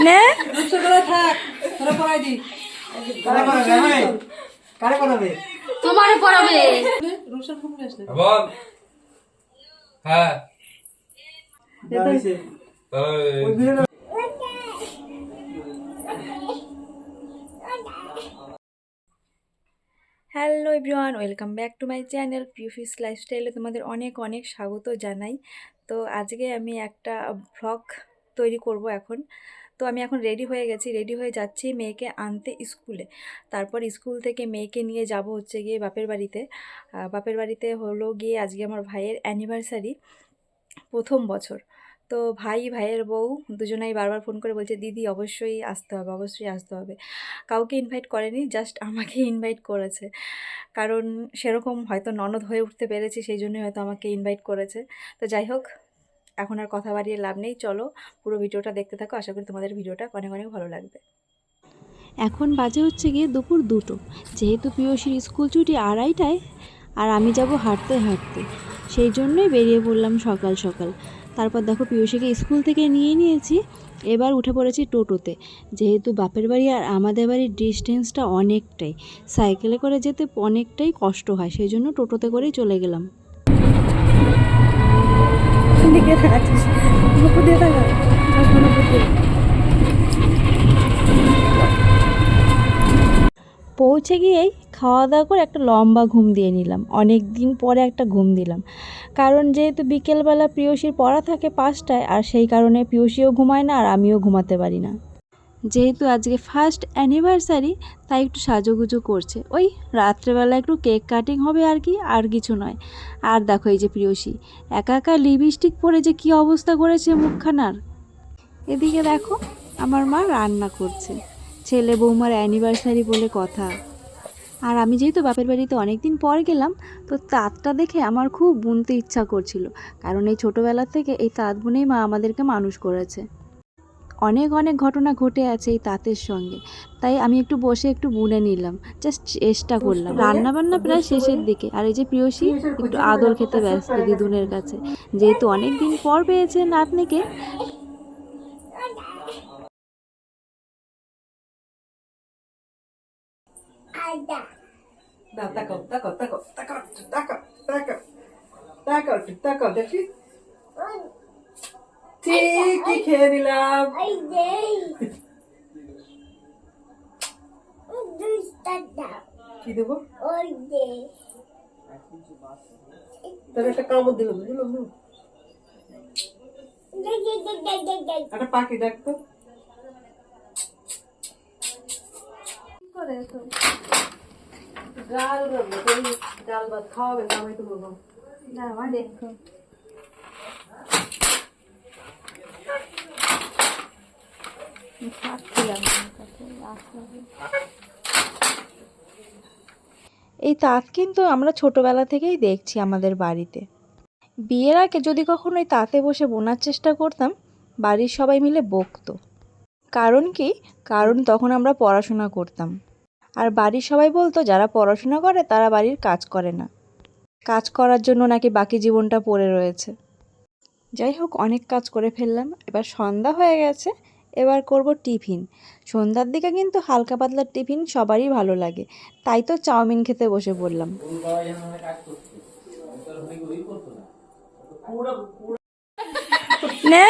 নে তোমারে পড়াবে। বল। হ্যাঁ hello everyone, welcome back to my channel পিউফিস লাইফস্টাইলে তোমাদের অনেক অনেক স্বাগত জানাই। তো আজকে আমি একটা ভ্লগ তৈরি করব এখন। তো আমি এখন রেডি হয়ে গেছি, রেডি হয়ে যাচ্ছি মেয়েকে আনতে স্কুলে। তারপর স্কুল থেকে মেয়েকে নিয়ে যাব হচ্ছে গিয়ে বাপের বাড়িতে। বাপের বাড়িতে হলো গিয়ে আজকে আমার ভাইয়ের অ্যানিভার্সারি, প্রথম বছর। তো ভাইয়ের বউ দুজনাই বারবার ফোন করে বলছে দিদি অবশ্যই আসতে হবে, অবশ্যই আসতে হবে। কাউকে ইনভাইট করেনি, জাস্ট আমাকে ইনভাইট করেছে। কারণ সেরকম হয়তো ননদ হয়ে উঠতে পেরেছি, সেই জন্যই হয়তো আমাকে ইনভাইট করেছে। তো যাই হোক, এখন আর কথা বাড়িয়ে লাভ নেই, চলো পুরো ভিডিওটা দেখতে থাকো। আশা করি তোমাদের ভিডিওটা অনেক অনেক ভালো লাগবে। এখন বাজে হচ্ছে গিয়ে দুপুর 2টো। যেহেতু পিয়সির স্কুল ছুটি 2:30টায়, আর আমি যাব হাঁটতে হাঁটতে, সেই জন্যই বেরিয়ে পড়লাম সকাল সকাল। তারপর দেখো পিয়সিকে স্কুল থেকে নিয়ে নিয়েছি, এবার উঠে পড়েছি টোটোতে। যেহেতু বাপের বাড়ি আর আমাদের বাড়ির ডিস্টেন্সটা অনেকটাই, সাইকেলে করে যেতে অনেকটাই কষ্ট হয়, সেই জন্য টোটোতে করেই চলে গেলাম। পৌঁছে গিয়েই খাওয়া দাওয়া করে একটা লম্বা ঘুম দিয়ে নিলাম। অনেক দিন পরে একটা ঘুম দিলাম, কারণ যেহেতু বিকেলবেলা পিয়সির পড়া থাকে 5টায়, আর সেই কারণে পিয়সিও ঘুমায় না আর আমিও ঘুমাতে পারি না। যেহেতু আজকে ফার্স্ট অ্যানিভার্সারি, তাই একটু সাজুগুজু করছে। ওই রাত্রেবেলা একটু কেক কাটিং হবে আর কি, আর কিছু নয়। আর দেখো এই যে পিয়সি একা একা লিপস্টিক পরে যে কী অবস্থা করেছে মুখখানার। এদিকে দেখো আমার মা রান্না করছে, ছেলে বৌমার অ্যানিভার্সারি বলে কথা। আর আমি যেহেতু বাপের বাড়িতে অনেক দিন পর গেলাম, তো তাঁতটা দেখে আমার খুব বুনতে ইচ্ছা করছিল, কারণ এই ছোটোবেলা থেকে এই তাঁত বুনেই মা আমাদেরকে মানুষ করেছে। অনেক অনেক ঘটনা ঘটে আছে এই তাঁতের সঙ্গে, তাই আমি একটু বসে একটু বুনে নিলাম, জাস্ট চেষ্টা করলাম। রান্নাবান্না প্রায় শেষের দিকে, আর এই যে প্রিয়সী একটু আদর খেতে ব্যস্ত দিদুনের কাছে, যেহেতু অনেক দিন পর পেয়েছে নাতনিকে। দেখি ঠিকই খেয়ে নিলাম। কি দেবো? তাহলে একটা কামড় দিল, বুঝলো? একটা পাখি ডাকতো। ডাল ডাল ভাত খাওয়াবে, আমি তো বলবো না আমার দেখো। এই তাঁত কিন্তু আমরা ছোটোবেলা থেকেই দেখছি আমাদের বাড়িতে। বিয়ের আগে যদি কখনো এই তাঁতে বসে বোনার চেষ্টা করতাম, বাড়ির সবাই মিলে বকতো। কারণ কি? কারণ তখন আমরা পড়াশোনা করতাম, আর বাড়ির সবাই বলতো যারা পড়াশোনা করে তারা বাড়ির কাজ করে না, কাজ করার জন্য নাকি বাকি জীবনটা পড়ে রয়েছে। যাই হোক, অনেক কাজ করে ফেললাম, এবার সন্ধ্যা হয়ে গেছে, এবার করব টিফিন। সন্ধ্যার দিকে কিন্তু হালকা পাতলা টিফিন সবারই ভালো লাগে, তাই তো চাউমিন খেতে বসে পড়লাম। নে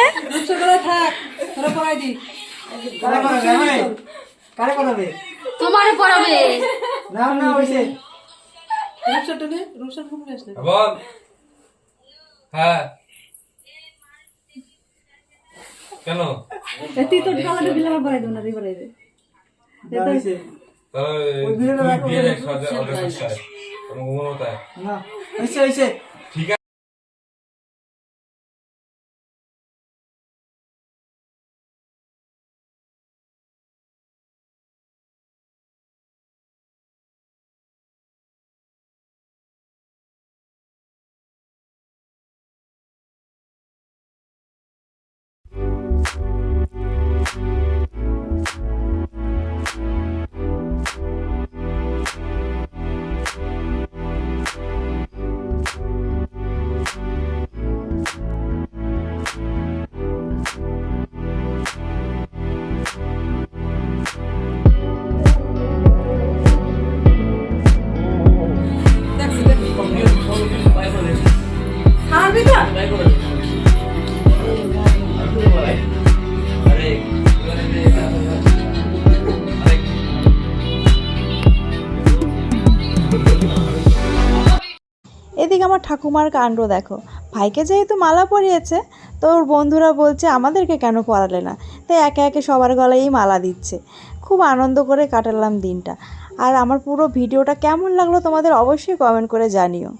কারে পড়াবে? তোমারে পড়াবে। না না হইছে। রূপসাটা নে, রূপসার ফোন নিয়ে আসলে। বল। হ্যাঁ কেন? তুই তো কালারে দিলে আমার পড়াই দেব না, তুই পড়াই দে। হইছে। তুই বিয়ে নেই সাথে অর্ডার করতে হয়, আমার ঘুমানো তাই না হইছে হইছে। ঠিক আছে। এদিকে আমার ঠাকুমার কাণ্ড দেখো, ভাইকে যেহেতু মালা পরিয়েছে তো ওর বন্ধুরা বলছে আমাদেরকে কেন পরালে না, তাই একে একে সবার গলায়ই মালা দিচ্ছে। খুব আনন্দ করে কাটালাম দিনটা। আর আমার পুরো ভিডিওটা কেমন লাগলো তোমাদের অবশ্যই কমেন্ট করে জানিও।